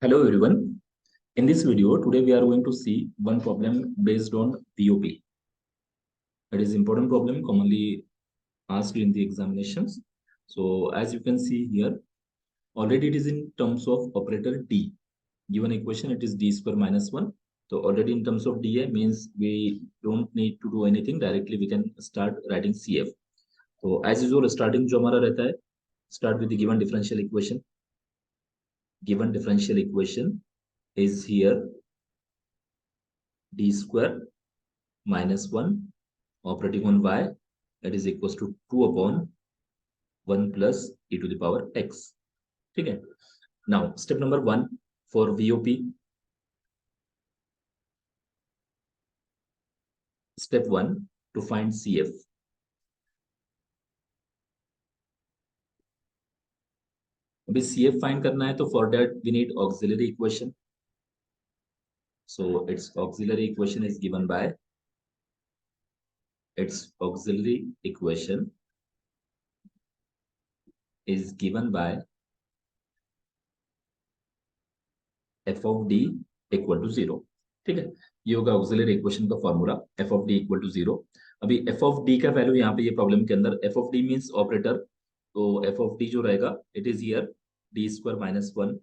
Hello everyone. In this video, today we are going to see one problem based on VOP. It is important problem commonly asked in the examinations. So as you can see here, already it is in terms of operator D. Given equation, it is D square minus 1. So already in terms of DA means we don't need to do anything. Directly we can start writing CF. So as usual, starting जो हमारा रहता है, start with the given differential equation. Given differential equation is here D square minus 1 operating on y, that is equals to 2 upon 1 plus e to the power x. ठीक है. Now step number 1 for VOP. Step 1 to find CF. अभी CF find करना है तो for that we need auxiliary equation. So its auxiliary equation is given by f of d equal to 0. ठीक है. ये होगा ऑक्सिलरी इक्वेशन का formula f of d equal to 0. अभी f of d का वैल्यू यहाँ पे ये प्रॉब्लम के अंदर f of d means operator, तो f of d जो रहेगा it is here d square minus 1.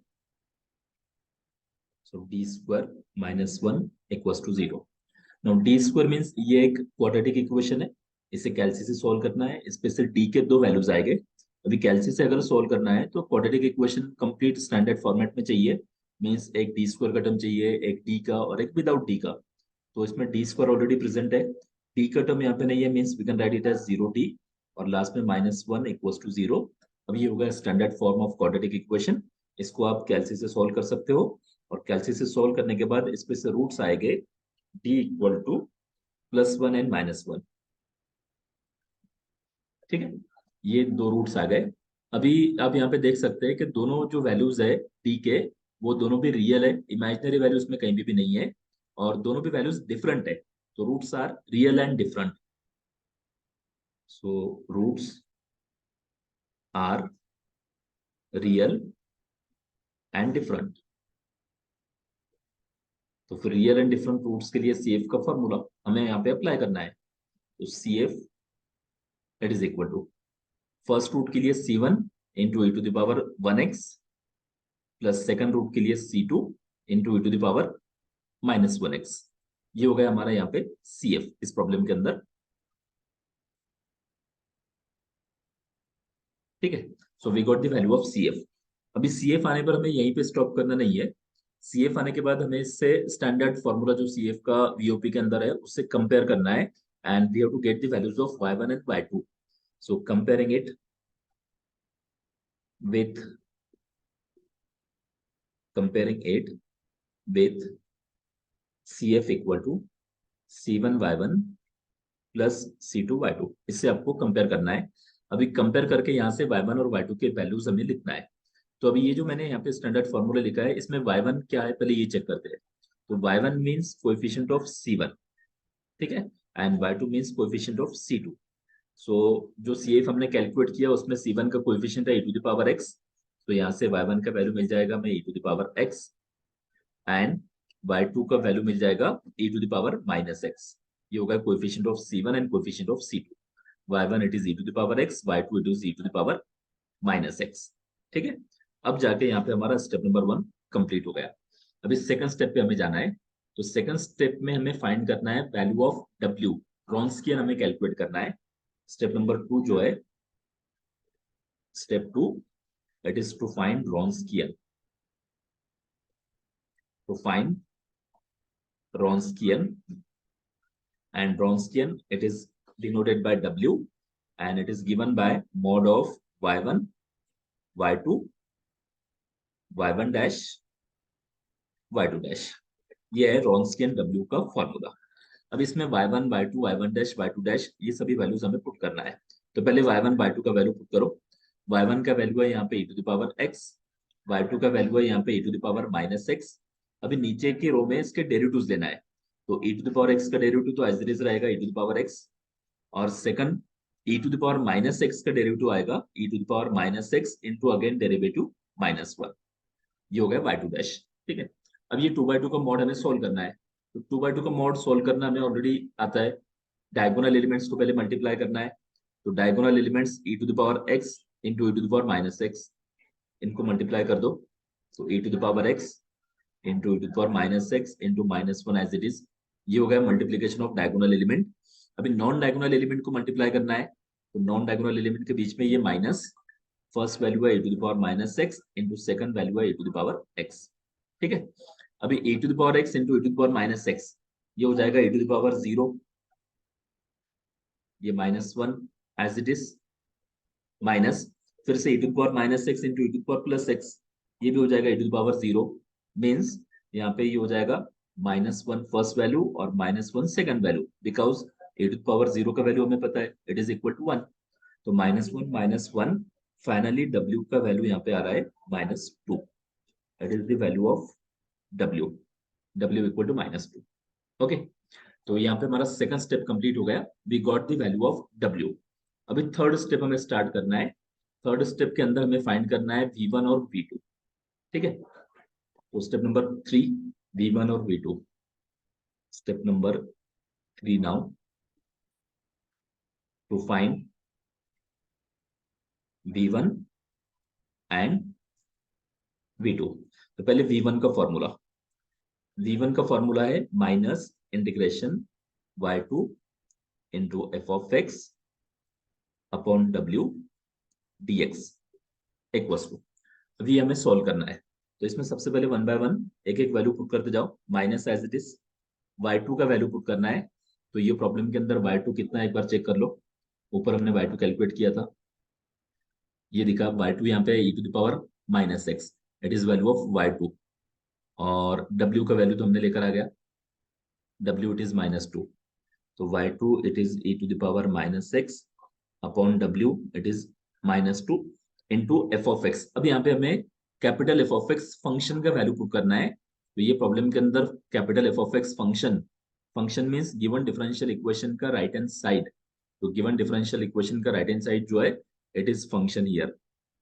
So d square minus 1 equals to 0. Now d square means ये एक क्वाड्रेटिक इक्वेशन है, इसे कैलसी से सॉल्व करना है. इसमें से d के दो वैल्यूज आएंगे. अभी कैलसी से अगर सॉल्व करना है तो quadratic equation complete standard format में चाहिए. मींस एक डी स्क्वायर का टर्म चाहिए, एक डी का और एक विदाउट डी का. तो इसमें डी स्क्वायर ऑलरेडी प्रेजेंट है, डी का टर्म यहाँ पे नहीं है, means we can write it as 0t और लास्ट में माइनस 1 इक्वल्स टू 0. अब ये होगा standard form of quadratic equation. इसको आप कैलसी से सॉल्व कर सकते हो और कैलसी से सॉल्व करने के बाद इसमें से रूट्स आएंगे डी इक्वल टू +1 एंड -1. ठीक है, ये दो रूट्स आ गए. अभी आप यहाँ पे देख सकते हैं कि दोनों जो वैल्यूज है डी के वो दोनों भी रियल है, इमेजिनरी वैल्यूज में कहीं भी नहीं है और दोनों भी वैल्यूज डिफरेंट है. तो roots are real and different. So roots are real and different. तो फिर रियल एंड डिफरेंट रूट्स के लिए CF का फॉर्मूला हमें यहाँ पे अप्लाई करना है. तो CF it is equal to first root के लिए C1 into e to the power 1x plus second root के लिए C2 into e to the power -1x. ये हो गया हमारा यहाँ पे CF इस प्रॉब्लम के अंदर. ठीक है. So we got the value of CF. अभी CF आने पर हमें यहीं पे स्टॉप करना नहीं है. CF आने के बाद हमें इससे स्टैंडर्ड फॉर्मूला जो CF का VOP के अंदर है उससे कंपेयर करना है and we have to get the values of y1 and y2. So comparing it with CF equal to C1y1 plus C2y2. इससे आपको कंपेयर करना है. अभी कंपेयर करके यहाँ से y1 और y2 के वैल्यूज हमें लिखना है. तो अभी ये जो मैंने यहाँ पे स्टैंडर्ड फॉर्मूला लिखा है इसमें y1 क्या है पहले ये चेक करते हैं. तो y1 means coefficient of C1, ठीक है, and y2 means coefficient of C2. सो जो CF हमने कैलकुलेट किया उसमें C1 का कोएफिशिएंट है e to the power x. तो यहाँ से y1 का वैल्यू मिल जाएगा हमें e to the power x and y2 का वैल्यू मिल जाएगा e to the power -x. ये होगा coefficient of C1 and coefficient of C2. y1 it is e to the power x, y2 it is e to the power -x. ठीक है. अब जाके यहाँ पे हमारा स्टेप नंबर 1 कंप्लीट हो गया. अभी सेकंड स्टेप पे हमें जाना है. तो सेकंड स्टेप में हमें फाइंड करना है वैल्यू ऑफ W. रॉन्स्कियन हमें कैलकुलेट करना है. स्टेप नंबर 2 जो है, step 2 it is to find Wronskian. to find Wronskian, and Wronskian it is denoted by W and it is given by mod of y1 y2 y1 dash y2 dash. ये है Wronskian W का formula. अब इसमें y1 y2 y1 dash y2 dash ये सभी values हमें put करना है. तो पहले y1 y2 का वैल्यू पुट करो. y1 का वैल्यू है यहाँ पे e to the power x, y2 का वैल्यू है यहाँ पे e to the power -x. अभी नीचे के रो में इसके डेरिवेटिव्स लेना है. तो e to the power x का डेरिवेटिव तो एज इट इज रहेगा e to the power x और second e to the power -x का डेरिवेटिव आएगा e to the power -x into again derivative -1. ये हो गया y2 डैश. ठीक है। अब ये 2/2 का मॉड हमें सोल्व करना है, तो 2/2 का मॉड सोल्व करना हमें ऑलरेडी आता है। डायगोनल एलिमेंट्स को पहले मल्टीप्लाई करना है, तो diagonal elements e to the power x into e to the power minus x, इनको मल्टीप्लाई कर दो, तो e to the power x into e to the power minus x into -1 as it is. ये हो गया multiplication of diagonal element. अभी non diagonal element को multiply करना है, तो नॉन डायगोनल एलिमेंट के बीच में ये माइनस, फर्स्ट वैल्यू है e to the power minus x into second value है e to the power x। ठीक है। अभी e to the power x into e to the power minus x, ये हो जाएगा e टू द पावर 0, ये -1 as it is, minus फिर से e to the power minus x into e to the power plus x, ये भी हो जाएगा e to the power 0। Means यहाँ पे ये हो जाएगा -1 फर्स्ट वैल्यू और -1 second value, because e to the power 0 का वैल्यू हमें पता है, इट इज इक्वल टू 1। तो -1 फाइनली w का वैल्यू यहाँ पे आ रहा है -2, that is the value of w, w equal to -2। Okay, तो यहाँ पे हमारा सेकंड स्टेप कंप्लीट हो गया, we got the value of w। अभी थर्ड स्टेप हमें स्टार्ट करना है। थर्ड स्टेप के अंदर हमें फाइंड करना है v1 और v2। ठीक है, तो स्टेप नंबर 3, v1 और v2। Step number 3 now, to find v1 and v2। तो पहले v1 का फॉर्मूला, v1 का फॉर्मूला है minus integration y2 into F of x upon w dx equals to. अभी हमें सॉल्व करना है, तो इसमें सबसे पहले 1 बाय 1 एक एक वैल्यू पुट करते जाओ, minus as it is y2 का वैल्यू पुट करना है। तो ये प्रॉब्लम के अंदर y2 कितना है एक बार चेक कर लो, ऊपर हमने y2 कैलकुलेट किया था, ये दिखा y2 यहाँ पे e to the power minus x, it is value of y2। और w का वैल्यू तो हमने लेकर आ गया, w इट इज -2, तो y2 it is e to the power minus x upon w it is -2 into F of x. अब यहाँ पे हमें capital F of x function का वैल्यू पुट करना है। तो ये प्रॉब्लम के अंदर capital F of x function, function means given differential equation का राइट हैंड साइड, तो गिवन डिफरेंशियल इक्वेशन का राइट हैंड साइड जो है it is function here,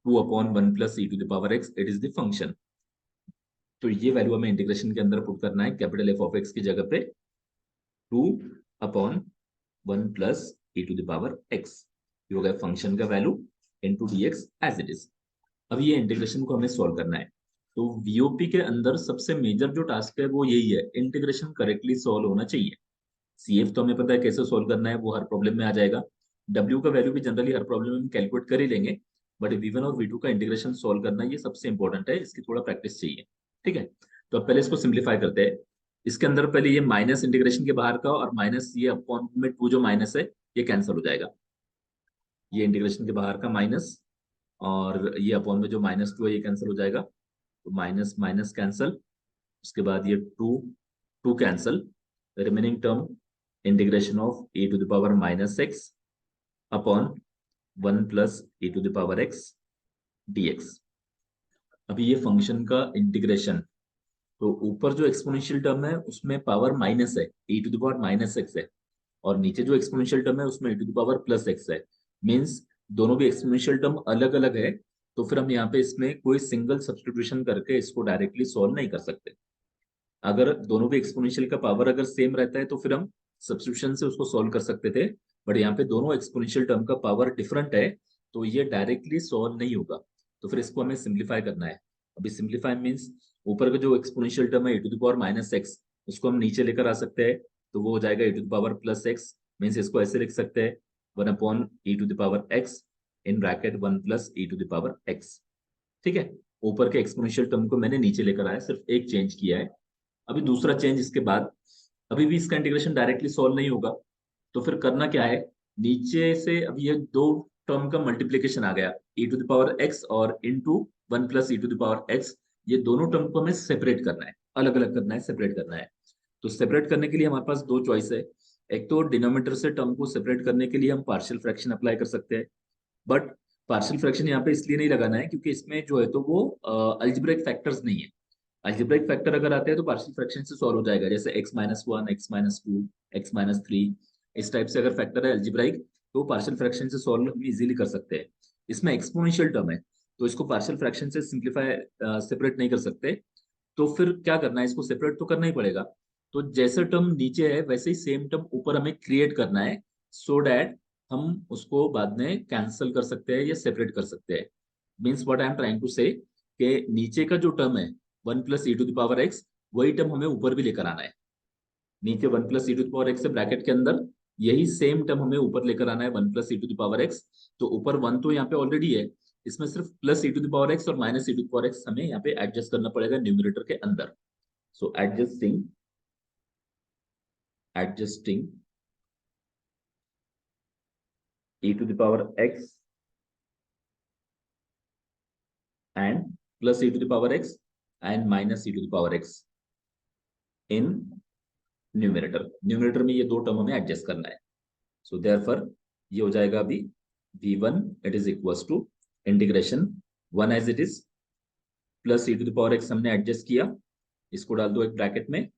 2/1 plus e to the power x, it is the function. तो ये value हमें integration के अंदर पुट करना है, कैपिटल एफ ऑफ एक्स की जगह पे 2/1 plus e to the power x, ये हो गया फंक्शन का value into dx as it is. अब ये इंटीग्रेशन को हमें सॉल्व करना है। तो वीओपी के अंदर सबसे मेजर जो टास्क है वो यही है, इंटीग्रेशन करेक्टली सॉल्व होना चाहिए। सीएफ तो हमें पता है कैसे सॉल्व करना है, वो हर प्रॉब्लम में आ जाएगा। डब्ल्यू का वैल्यू भी जनरली हर प्रॉब्लम में हम कैलकुलेट कर ही लेंगे, बट वी1 और वी2 का इंटीग्रेशन सॉल्व करना ये सबसे इंपॉर्टेंट है, इसकी थोड़ा प्रैक्टिस चाहिए। ठीक है, तो अब पहले इसको सिंप्लीफाई करते हैं। इसके अंदर पहले ये माइनस इंटीग्रेशन के बाहर का और माइनस ये अपॉन में 2 जो माइनस है ये कैंसिल हो जाएगा, ये इंटीग्रेशन के बाहर का माइनस और ये अपॉन में जो -2 है ये कैंसिल हो जाएगा, तो माइनस माइनस कैंसिल, उसके बाद ये 2 cancel, remaining term integration of e to the power minus x upon 1 plus e to the power x dx। अभी ये फंक्शन का इंटीग्रेशन, तो ऊपर जो एक्सपोनेंशियल टर्म है उसमें पावर माइनस है, e to the power minus x है, और नीचे जो एक्सपोनेंशियल टर्म है उसमें e to the power plus x है। मीन्स दोनों भी एक्सपोनेंशियल टर्म अलग अलग है, तो फिर हम यहाँ पे इसमें कोई सिंगल सब्स्टिट्यूशन करके इसको डायरेक्टली सॉल्व नहीं कर सकते। अगर दोनों भी एक्सपोनेंशियल का पावर अगर सेम रहता है तो फिर हम सब्स्टिट्यूशन से उसको सॉल्व कर सकते थे, बट यहाँ पे दोनों एक्सपोनेंशियल टर्म का पावर डिफरेंट है, तो ये डायरेक्टली सॉल्व नहीं होगा। तो फिर इसको हमें सिंप्लीफाई करना है। अभी सिंप्लीफाई मीन्स ऊपर का जो एक्सपोनेंशियल टर्म है e to the power minus x, उसको हम नीचे लेकर आ सकते हैं, तो वो हो जाएगा e to the power plus x. Means इसको ऐसे लिख सकते हैं 1 upon e to the power x in bracket 1 plus e to the power x. ठीक है, ऊपर के एक्सपोनेंशियल टर्म को मैंने नीचे लेकर आया, सिर्फ एक चेंज किया है। अभी दूसरा चेंज इसके बाद, अभी भी इसका इंटीग्रेशन डायरेक्टली सॉल्व नहीं होगा, तो फिर करना क्या है, नीचे से अभी ये दो टर्म का मल्टीप्लीकेशन आ गया, e to the power x और into 1 plus e to the power x, ये दोनों टर्म को हमें सेपरेट करना है, अलग अलग करना है, सेपरेट करना है। तो सेपरेट करने के लिए हमारे पास दो चॉइस है, एक तो डिनोमिनेटर से टर्म को सेपरेट करने के लिए हम पार्शियल फ्रैक्शन अप्लाई कर सकते हैं, बट पार्शियल फ्रैक्शन यहाँ पे इसलिए नहीं लगाना है क्योंकि इसमें जो है तो वो अल्जेब्रिक फैक्टर्स नहीं है। अल्जेब्रिक फैक्टर अगर आते हैं तो पार्शियल फ्रैक्शन से सॉल्व हो जाएगा, जैसे x-1, x-2, x-3, इस टाइप से अगर फैक्टर है अल्जेब्रिक तो पार्शियल फ्रैक्शन से सॉल्व हम इजीली कर सकते हैं। इसमें एक्सपोनेंशियल टर्म है तो इसको पार्शियल फ्रैक्शन से सिंप्लीफाई सेपरेट नहीं कर सकते, तो फिर क्या करना है, इसको सेपरेट तो करना ही पड़ेगा। तो जैसे टर्म नीचे है वैसे ही सेम टर्म ऊपर हमें क्रिएट करना है, सो डैट हम उसको बाद में कैंसिल कर सकते हैं या सेपरेट कर सकते हैं। Means what I am trying to say, कि नीचे का जो टर्म है 1 + e⁻x, वही टर्म हमें ऊपर भी लेकर आना है। नीचे 1 + e⁻x है ब्रैकेट के अंदर, यही सेम टर्म हमें ऊपर लेकर आना है 1 + e⁻x। तो ऊपर 1 तो यहाँ पे ऑलरेडी है, इसमें सिर्फ +e⁻x और -e⁻x हमें यहाँ पे एडजस्ट करना पड़ेगा न्यूमरेटर के अंदर। So adjusting e⁻x and +e⁻x and -e⁻x in numerator. Numerator में ये दो टर्म हमें एडजस्ट करना है। सो देयरफॉर ये हो जाएगा अभी v1 it is equals to integration 1 as it is +e⁻x हमने एडजस्ट किया, इसको डाल दो एक ब्रैकेट में,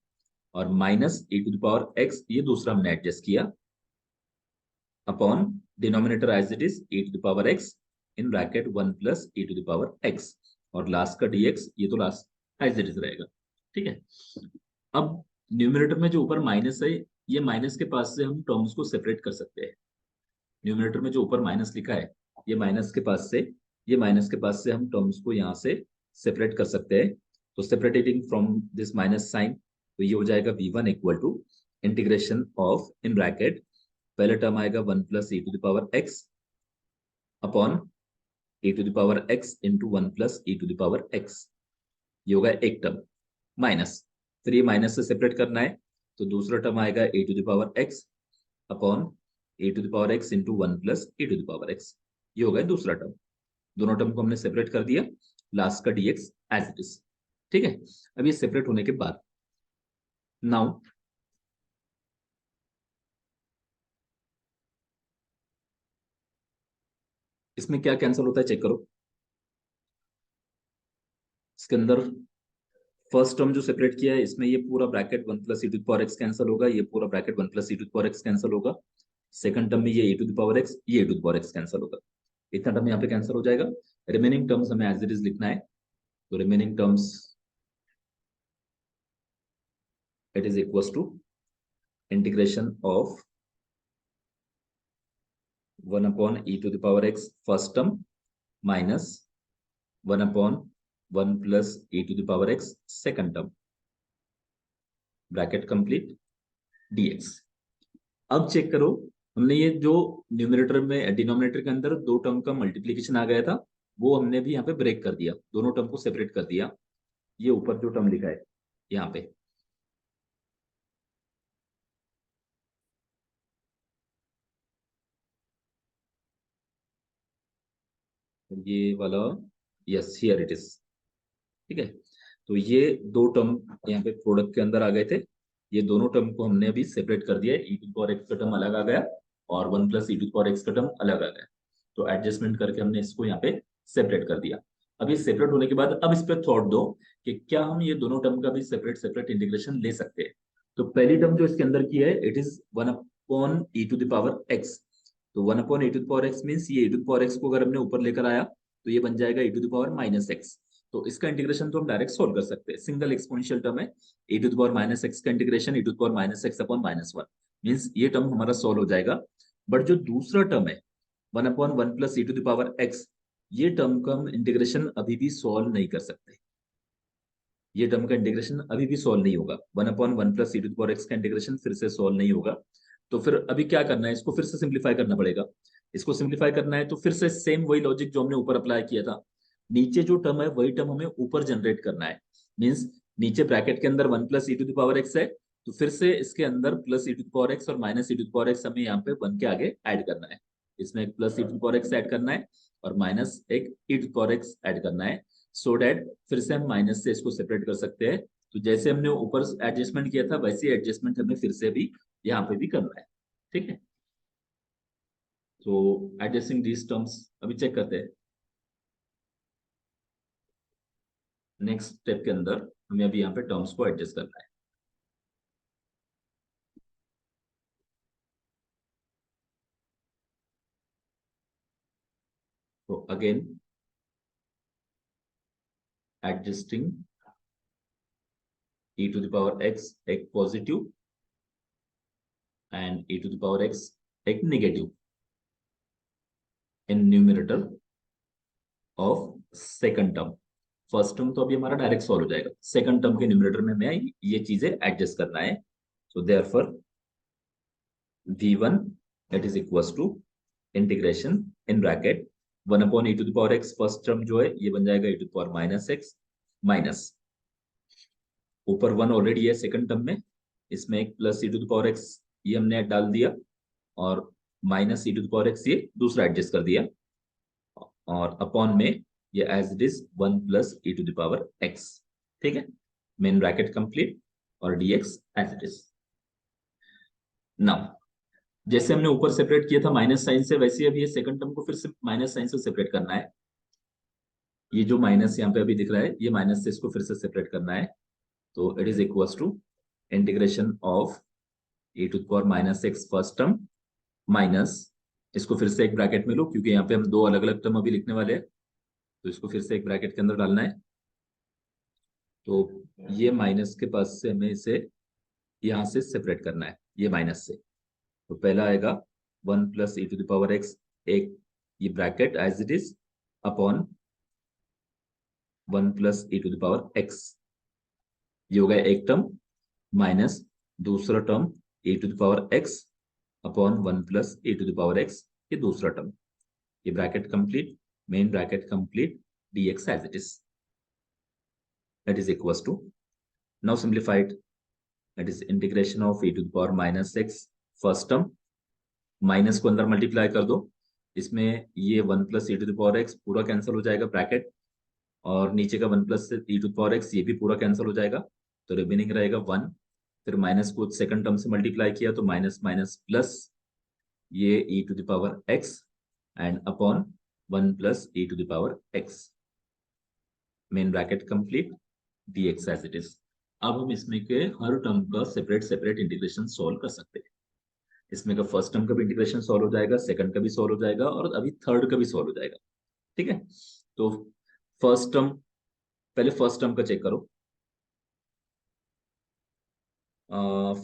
और -e⁻x ये दूसरा हमने एडजस्ट किया, upon denominator as it is e⁻x in bracket 1 + e⁻x, और लास्ट का dx ये तो लास्ट एज इट इज रहेगा। ठीक है। अब न्यूमरेटर में जो ऊपर माइनस है, ये माइनस के पास से हम टर्म्स को सेपरेट कर सकते हैं। न्यूमरेटर में जो ऊपर माइनस लिखा है, ये माइनस के पास से, ये माइनस के पास से हम टर्म्स को यहाँ से सेपरेट कर सकते हैं। तो separating from this minus sign, तो ये हो जाएगा v1 equal to integration of in bracket, पहले टर्म आएगा 1 + e⁻x upon e⁻x into 1 + e⁻x, ये होगा एक टर्म माइनस। फिर ये माइनस से सेपरेट करना है, तो दूसरा टर्म आएगा e⁻x upon e⁻x into 1 + e⁻x, ये होगा दूसरा टर्म। दोनों टर्म को हमने सेपरेट कर दिया, लास्ट का dx एज इट इज। ठीक है। अब ये सेपरेट होने के बाद नाउ इसमें क्या कैंसिल होता है चेक करो। इसके अंदर फर्स्ट टर्म जो सेपरेट किया है, इसमें ये पूरा ब्रैकेट 1 + e⁻x कैंसिल होगा, ये पूरा ब्रैकेट 1 + e⁻x कैंसिल होगा। सेकंड टर्म में ये e⁻x, ये e⁻x कैंसिल होगा, इतना टर्म यहाँ पे कैंसिल हो जाएगा। रिमेनिंग टर्म्स हमें एज इट इज लिखना है, तो remaining terms it is equals to integration of 1/e⁻x first term minus 1/1 + e⁻x second term, bracket complete, dx। अब चेक करो, हमने ये जो न्यूमरेटर में डिनोमिनेटर के अंदर दो टर्म का मल्टीप्लीकेशन आ गया था, वो हमने भी यहाँ पे ब्रेक कर दिया, दोनों टर्म को सेपरेट कर दिया। ये ऊपर जो टर्म लिखा है यहाँ पे, ये वाला, यस हियर इट इज। ठीक है। तो ये दो टर्म यहाँ पे प्रोडक्ट के अंदर आ गए थे, ये दोनों टर्म को हमने अभी सेपरेट कर दिया है, e⁻x का टर्म अलग आ गया और 1 + e⁻x का टर्म अलग आ गया। तो एडजस्टमेंट करके हमने इसको यहाँ पे सेपरेट कर दिया। अब ये सेपरेट होने के बाद अब इस पे थॉट दो कि क्या हम ये दोनों टर्म का भी सेपरेट सेपरेट इंटीग्रेशन ले सकते हैं। तो पहली टर्म जो इसके अंदर की है, इट इज 1/e⁻x। तो 1/e⁻x मीन्स ये e⁻x को अगर हमने ऊपर लेकर आया तो ये बन जाएगा e⁻−x। तो इसका इंटीग्रेशन तो हम डायरेक्ट सोल्व कर सकते हैं, सिंगल एक्सपोनेंशियल टर्म है, e⁻−x का इंटीग्रेशन e⁻−x अपॉन -1 मीन्स ये टर्म हमारा सोल्व हो जाएगा। बट जो दूसरा टर्म है 1/1 + e⁻x, ये टर्म का हम इंटीग्रेशन अभी भी सोल्व नहीं कर सकते, ये टर्म का इंटीग्रेशन अभी भी सोल्व नहीं होगा। 1/1 + e⁻x का इंटीग्रेशन फिर से सोल्व नहीं होगा। तो फिर अभी क्या करना है, इसको फिर से सिंप्लीफाई करना पड़ेगा। इसको सिंप्लीफाई करना है तो फिर से सेम वही लॉजिक जो हमने ऊपर अप्लाई किया था, नीचे जो टर्म है वही टर्म हमें ऊपर जनरेट करना है। मीन्स नीचे ब्रैकेट के अंदर 1 + e⁻x है, तो फिर से इसके अंदर +e⁻x और -e⁻x हमें यहाँ पे 1 के आगे ऐड करना है। इसमें एक +e⁻x ऐड करना है और माइनस एक e⁻x ऐड करना है, सो डैट फिर से हम माइनस से इसको सेपरेट कर सकते हैं। तो जैसे हमने ऊपर एडजस्टमेंट किया था वैसे एडजस्टमेंट हमें फिर से भी यहाँ पे भी करना है। ठीक है। तो एडजस्टिंग दीज टर्म्स अभी चेक करते हैं। नेक्स्ट स्टेप के अंदर हमें अभी यहाँ पे टर्म्स को एडजस्ट करना है। तो again adjusting e to the power x एक positive and e to the power x एक negative in numerator of second term. First term तो अभी हमारा डायरेक्ट सॉल्व हो जाएगा, सेकंड टर्म के न्यूमरेटर में हमें ये चीजें एडजस्ट करना है। So therefore v1 that is equals to integration in bracket 1 upon e to the power x, first term जो है ये बन जाएगा e to the power minus x minus ऊपर 1 ऑलरेडी है सेकंड टर्म में, इसमें एक plus e to the power x ये हमने डाल दिया और minus e to the power x ये दूसरा एडजस्ट कर दिया और अपॉन में ये as it is 1 plus e to the power x। ठीक है, मेन ब्रैकेट कंप्लीट और dx as it is. Now जैसे हमने ऊपर सेपरेट किया था माइनस साइन से, वैसे अभी ये सेकंड टर्म को फिर से माइनस साइन से सेपरेट करना है। ये जो माइनस यहाँ पे अभी दिख रहा है ये माइनस से इसको फिर से सेपरेट करना है। तो it is equals to integration of e to the power minus x first term minus, इसको फिर से एक ब्रैकेट में लो क्योंकि यहाँ पे हम दो अलग अलग टर्म अभी लिखने वाले हैं, तो इसको फिर से एक ब्रैकेट के अंदर डालना है। तो ये माइनस के पास से हमें इसे यहाँ से सेपरेट करना है, ये माइनस से। तो पहला आएगा 1 plus e to the power x एक ये bracket as it is upon 1 plus e to the power x, ये हो गया एक टर्म माइनस दूसरा term e to the power x upon 1 plus e to the power x, ये दूसरा term, ये bracket complete, main bracket complete, dx as it is that is equals to now simplified that is integration of e to the power minus x first term, minus को अंदर multiply कर दो, इसमें ये 1 plus e to the power x पूरा cancel हो जाएगा bracket और नीचे का 1 plus e to the power x ये भी पूरा कैंसिल हो जाएगा, तो रिमेनिंग रहेगा 1। फिर माइनस को सेकंड टर्म से मल्टीप्लाई किया तो माइनस माइनस प्लस ये e to the power x and upon 1 plus e to the power x, main bracket complete, dx as it is. अब हम इसमें के हर टर्म का सेपरेट सेपरेट इंटीग्रेशन सॉल्व कर सकते हैं। इसमें का फर्स्ट टर्म का भी इंटीग्रेशन सॉल्व हो जाएगा, सेकंड का भी सॉल्व हो जाएगा और अभी थर्ड का भी सॉल्व हो जाएगा। ठीक है, तो फर्स्ट टर्म, पहले फर्स्ट टर्म का चेक करो।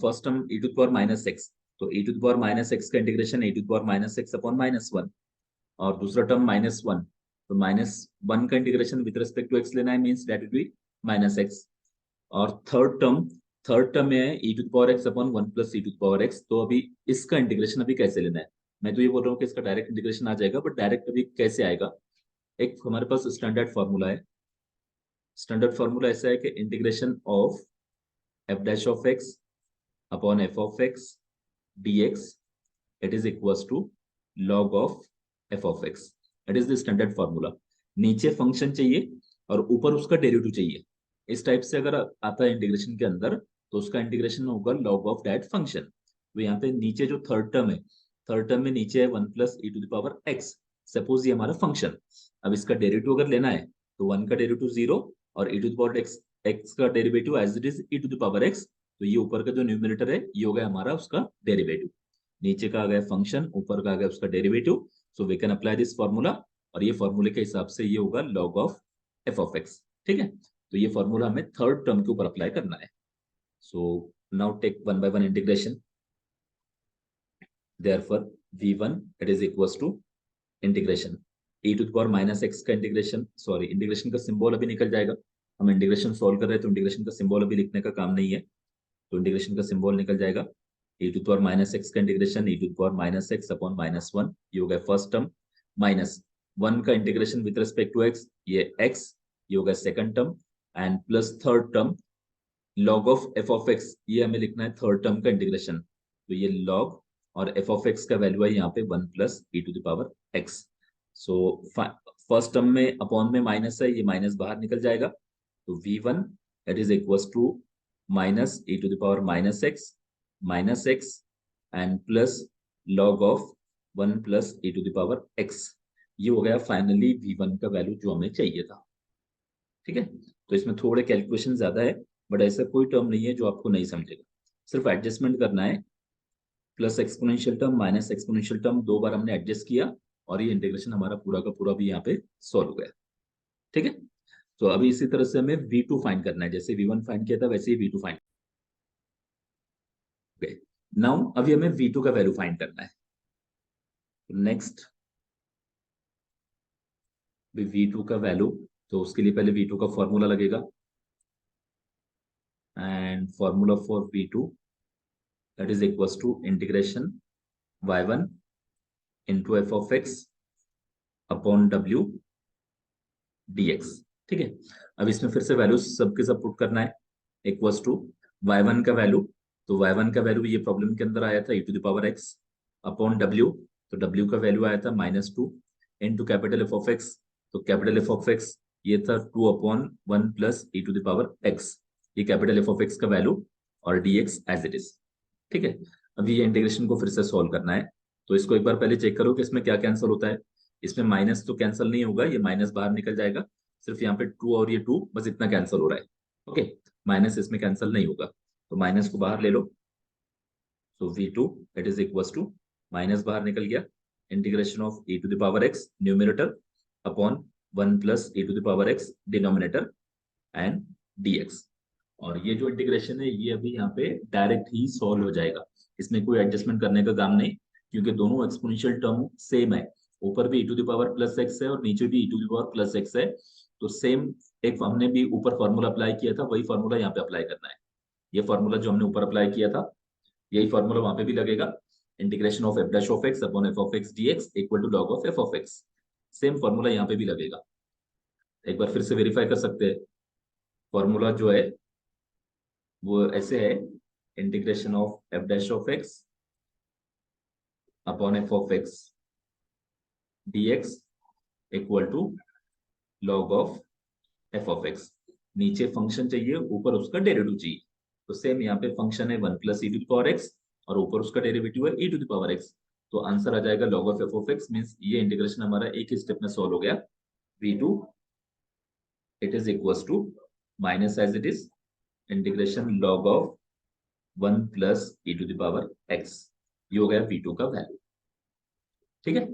First term e to the power minus x, तो e to the power minus x का integration e to the power minus x upon minus 1 और दूसरा टर्म माइनस 1, तो माइनस 1 का integration with respect to x लेना है, means that will be minus x. और third term में है e to the power x upon 1 plus e to the power x, तो अभी इसका इंटीग्रेशन अभी कैसे लेना है, मैं तो ये बोल रहा हूँ कि इसका डायरेक्ट इंटीग्रेशन आ जाएगा, बट डायरेक्ट अभी कैसे आएगा, एक हमारे पास स्टैंडर्ड फॉर्मूला है। स्टैंडर्ड फॉर्मूला ऐसा है कि integration of f dash of x upon f of x dx it is equals to log of f of x, it is the standard formula. नीचे फंक्शन चाहिए और ऊपर उसका डेरिवेटिव चाहिए, इस टाइप से अगर आता है इंटीग्रेशन के अंदर तो उसका इंटीग्रेशन होगा log ऑफ दैट फंक्शन। तो यहाँ पे नीचे जो थर्ड टर्म है, थर्ड टर्म में नीचे है 1 plus e to the power x, suppose ये हमारा फंक्शन। अब इसका डेरिवेटिव अगर लेना है तो 1 का डेरिवेटिव 0 और e to the power x का derivative as it is e to the power x, तो ये ऊपर का जो न्यूमरेटर है ये हो गया हमारा उसका डेरिवेटिव, नीचे का आ गया फंक्शन, ऊपर का आ गया उसका derivative. So we can apply this formula और ये फॉर्मूले के हिसाब से ये होगा log of f of x। ठीक है, तो ये फॉर्मूला हमें थर्ड टर्म के ऊपर अप्लाई करना है। So now take one by one integration, therefore v1 it is equals to integration e to the power minus x का इंटीग्रेशन, सॉरी इंटीग्रेशन का सिंबल अभी निकल जाएगा, हम इंटीग्रेशन सॉल्व कर रहे हैं तो इंटीग्रेशन का सिंबल अभी लिखने का काम नहीं है, तो इंटीग्रेशन का सिंबल निकल जाएगा e to the power minus x का integration e to the power minus x upon minus 1, ये हो गया फर्स्ट टर्म, माइनस 1 का integration with respect to x, ये x, ये हो गया second term and plus third term log of f of x, ये हमें लिखना है थर्ड टर्म का इंटीग्रेशन, तो ये log और f ऑफ x का वैल्यू है यहाँ पे 1 plus e to the power x। So first term में अपॉन में माइनस है, ये माइनस बाहर निकल जाएगा, तो v1 it is equals to minus e to the power minus x and plus log of 1 plus e to the power x, ये हो गया फाइनली v1 का वैल्यू जो हमें चाहिए था। ठीक है, तो इसमें थोड़े कैलकुलेशन ज्यादा है, बट ऐसा कोई टर्म नहीं है जो आपको नहीं समझेगा, सिर्फ एडजस्टमेंट करना है। Plus exponential term minus exponential term दो बार हमने एडजस्ट किया और ये इंटीग्रेशन हमारा पूरा का पूरा भी यहाँ पे सॉल्व हो गया। ठीक है, तो अभी इसी तरह से हमें V2 फाइंड करना है, जैसे V1 फाइंड किया था वैसे ही V2 फाइंड। ओके, नाउ अभी हमें V2 का वैल्यू फाइंड करना है। नेक्स्ट V2 का वैल्यू, तो उसके लिए पहले V2 का फॉर्मूला लगेगा, and formula for V2 that is equals to integration y1 into F of x upon W dx। ठीक है, अब इसमें फिर से वैल्यू सबके सब पुट करना है, इक्वल्स टू y1 का वैल्यू, तो y1 का वैल्यू ये प्रॉब्लम के अंदर आया था e to the power x upon W, तो W का वैल्यू आया था -2 into capital F of x, तो कैपिटल एफ ऑफ एक्स ये था 2 upon 1 plus e to the power x, ये कैपिटल एफ ऑफ एक्स का वैल्यू, और dx एज इट इज। ठीक है, अभी ये इंटीग्रेशन को फिर से सॉल्व करना है, तो इसको एक बार पहले चेक करो कि इसमें क्या कैंसिल होता है। इसमें माइनस तो कैंसिल नहीं होगा, ये माइनस बाहर निकल जाएगा, सिर्फ यहाँ पे 2 और ये 2 बस इतना कैंसिल हो रहा है। ओके, माइनस इसमें कैंसिल नहीं होगा, तो माइनस को बाहर ले लो, तो V2 it is equals to, minus बाहर निकल गया, integration of e to the power x numerator upon 1 plus e to the power x denominator and dx। और ये जो इंटीग्रेशन है ये अभी यहाँ पे डायरेक्ट ही सॉल्व हो जाएगा, इसमें कोई एडजस्टमेंट करने का काम नहीं, क्योंकि दोनों एक्सपोनेंशियल टर्म सेम है, ऊपर भी e to the power plus x है और नीचे भी e to the power plus x है, तो सेम एक हमने भी ऊपर फॉर्मूला अप्लाई किया था वही फॉर्मूला यहाँ पे अप्लाई करना है। ये फॉर्मूला जो हमने ऊपर अप्लाई किया था यही फॉर्मूला वहां पे भी लगेगा, integration of f dash of x upon f of x dx equal to log of f of x, same formula यहाँ पे भी लगेगा। एक बार फिर से वेरीफाई कर सकते हैं, फॉर्मूला जो है वो ऐसे है, integration of f dash of x upon f of x dx equal to log of f of x. नीचे फंक्शन चाहिए, ऊपर उसका डेरिवेटिव चाहिए, तो सेम यहाँ पे फंक्शन है 1 plus e to power x और ऊपर उसका डेरिवेटिव है e टू पावर एक्स, तो आंसर आ जाएगा log of f of x, means ये इंटीग्रेशन हमारा एक ही स्टेप में सॉल्व हो गया। V2 it is equals to minus as it is integration log of 1 plus e to power x, ये हो गया V2 का वैल्यू। ठीक है,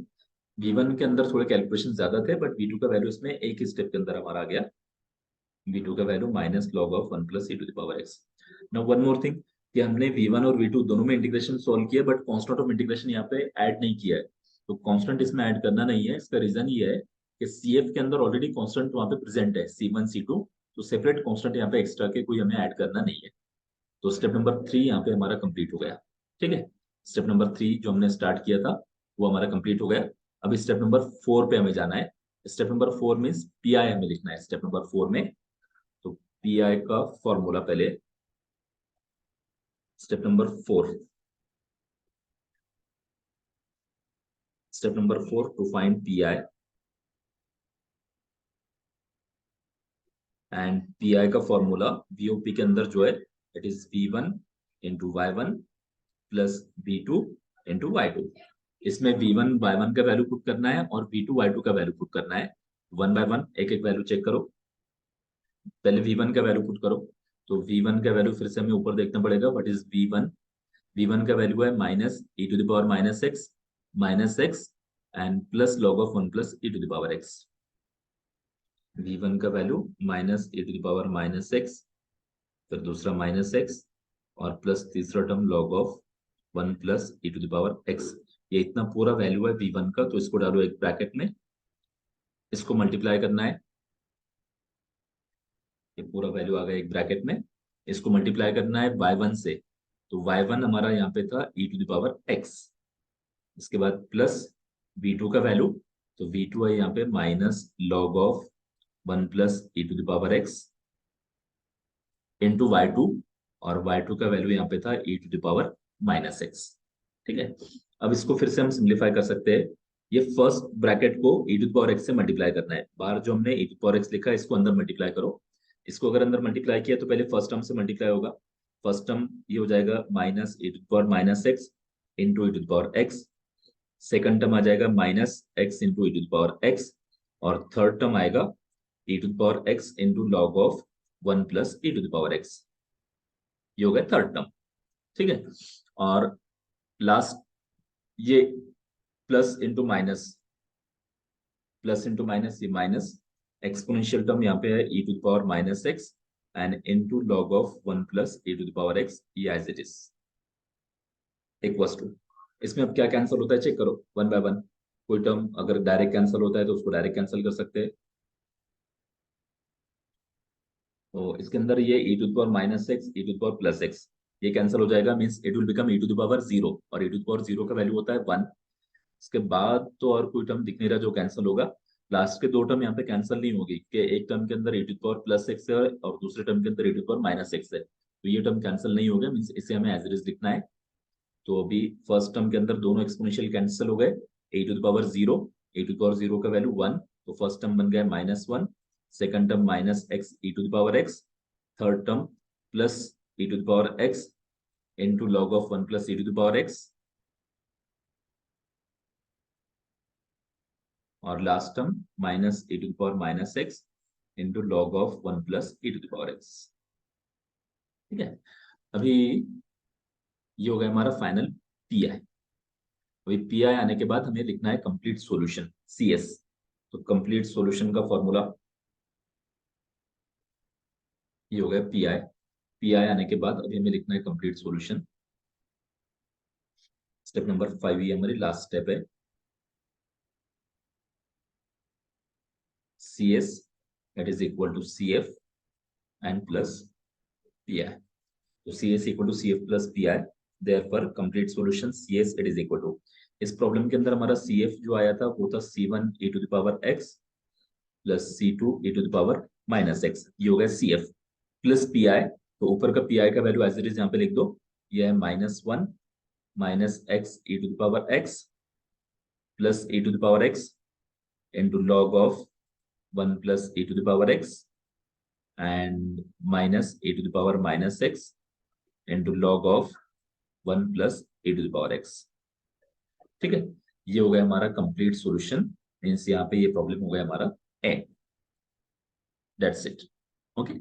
V1 के अंदर थोड़े कैलकुलेशन ज्यादा थे, बट V2 का वैल्यू इसमें एक ही स्टेप के अंदर हमारा आ गया, V2 का value minus log of 1 plus e to power x. Now one more thing, कि हमने V1 और V2 दोनों में इंटीग्रेशन सॉल्व किया, बट कांस्टेंट ऑफ इंटीग्रेशन यहाँ पे ऐड नहीं किया है, तो कांस्टेंट इसमें ऐड करना नहीं है। इसका रीजन ये है कि CF के अंदर ऑलरेडी कांस्टेंट वहां पे प्रेजेंट है C1 C2, तो सेपरेट कांस्टेंट यहाँ पे एक्स्ट्रा के कोई हमें ऐड करना नहीं है। तो स्टेप नंबर 3 यहाँ पे हमारा कंप्लीट हो गया। ठीक है, स्टेप नंबर 3 जो हमने स्टार्ट किया था वो हमारा कंप्लीट हो गया। अभी स्टेप नंबर 4 पे हमें जाना है। स्टेप नंबर 4 मीन्स PI हमें लिखना है स्टेप नंबर 4 में, तो PI का फॉर्मूला पहले, step number 4, step number 4 to find PI, and PI का फॉर्मूला VOP के अंदर जो है it is V1 into Y1 plus V2 into Y2। इसमें V1 Y1 का वैल्यू पुट करना है और V2 Y2 का वैल्यू पुट करना है, वन बाय वन एक एक वैल्यू चेक करो। पहले V1 का वैल्यू पुट करो, तो V1 का वैल्यू फिर से हमें ऊपर देखना पड़ेगा, व्हाट इज V1। V1 का वैल्यू है minus e to the power minus x and plus log of 1 plus e to the power x. V1 का value minus e to the power minus x, फिर दूसरा minus x और plus तीसरा term log of 1 plus e to the power x. ये इतना पूरा value है V1 का, तो इसको डालो एक ब्रैकेट में, इसको मल्टीप्लाई करना है, ये पूरा वैल्यू आ गया एक ब्रैकेट में, इसको मल्टीप्लाई करना है Y1 से, तो Y1 हमारा यहाँ पे था e to the power x, इसके बाद प्लस V2 का वैल्यू, तो V2 है यहाँ पे minus log of 1 plus e to the power x into Y2, और Y2 का वैल्यू यहाँ पे था e to the power minus x. ठीक है, अब इसको फिर से हम सिंप्लीफाई कर सकते हैं, ये फर्स्ट ब्रैकेट को e to the power x से मल्टीप्लाई करना है, बाहर जो हमने e to the power x लिखा है इसको अंदर मल्टीप्लाई करो। इसको अगर अंदर मल्टीप्लाई किया तो पहले फर्स्ट टर्म से मल्टीप्लाई होगा, फर्स्ट टर्म ये हो जाएगा minus e to the power minus x into e to the power x, second term आ जाएगा minus x into e to the power x, और थर्ड टर्म आएगा e to the power x into log of 1 plus e to the power x, ये हो गया third term. ठीक है, और लास्ट ये plus into minus, plus into minus, ये माइनस, एक्सपोनेंशियल टर्म यहाँ पे है e to the power minus x and into log of 1 plus e to the power x, ये as it is equals to. इसमें अब क्या cancel होता है चेक करो वन बाय वन। कोई टर्म अगर डायरेक्ट कैंसिल होता है तो उसको डायरेक्ट कैंसिल कर सकते हैं। तो इसके अंदर ये e to the power minus x, e to the power plus x, ये कैंसिल हो जाएगा, means it will become e to the power zero, और e to the power zero का वैल्यू होता है वन। इसके बाद तो और कोई टर्म दिख नहीं रहा जो कैंसिल होगा। लास्ट के दो टर्म यहाँ पे कैंसिल नहीं होगी कि एक टर्म के अंदर e to the power plus x है और दूसरे टर्म के अंदर e to the power minus x है, तो ये टर्म कैंसिल नहीं होगा, मींस इसे हमें एज इट इज लिखना है। तो अभी फर्स्ट टर्म के अंदर दोनों एक्सपोनेंशियल कैंसिल हो गए, e to the power zero, e to the power zero का वैल्यू वन, तो फर्स्ट टर्म बन गया minus one, second term minus x e to the power x, third term plus e to the power x into log of 1 plus e to the power x, और last term minus e to the power minus x into log of 1 plus e to the power x। ठीक है, अभी ये हो गया हमारा final P I. अभी P I आने के बाद हमें लिखना है कंप्लीट सॉल्यूशन सी एस। तो कंप्लीट सॉल्यूशन का फॉर्मूला ये हो गया पी आई। पी आई आने के बाद अभी हमें लिखना है कंप्लीट सॉल्यूशन। स्टेप नंबर 5 ये हमारी लास्ट स्टेप है। C S that is equal to CF and plus PI. तो CS equal to CF plus PI, therefore complete solution CS it is equal to, इस प्रॉब्लम के अंदर हमारा CF जो आया था वो था C1 e to the power x plus C2 e to the power minus x, ये हो गया CF plus PI। तो ऊपर का PI का वैल्यू एज इट इज यहाँ पे लिख दो, ये है minus one minus x e to the power x plus e to the power x into log of 1 plus e to the power x and minus e to the power minus x into log of 1 plus e to the power x। ठीक है, ये हो गया हमारा complete solution, means यहाँ पे ये problem हो गया हमारा ए। That's it. ओके।